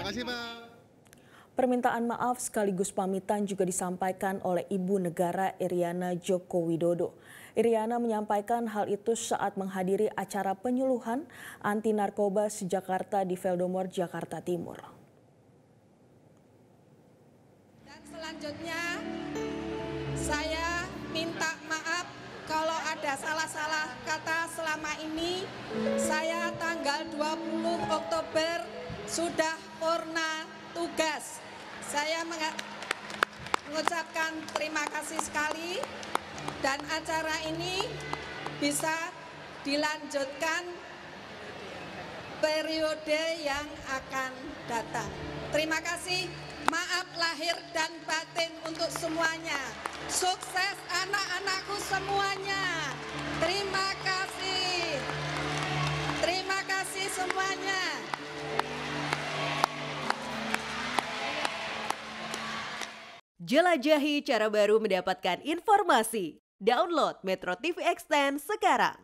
kasih, Pak. Permintaan maaf sekaligus pamitan juga disampaikan oleh Ibu Negara Iriana Joko Widodo. Iriana menyampaikan hal itu saat menghadiri acara penyuluhan anti narkoba sejakarta di Veldomor, Jakarta Timur. Dan selanjutnya saya minta maaf kalau ada salah-salah kata selama ini. Saya tanggal 20 Oktober sudah purna tugas. Saya mengucapkan terima kasih sekali dan acara ini bisa dilanjutkan periode yang akan datang. Terima kasih, maaf lahir dan batin untuk semuanya. Sukses anak-anakku semuanya. Terima kasih. Terima kasih semuanya. Jelajahi cara baru mendapatkan informasi. Download Metro TV Extend sekarang.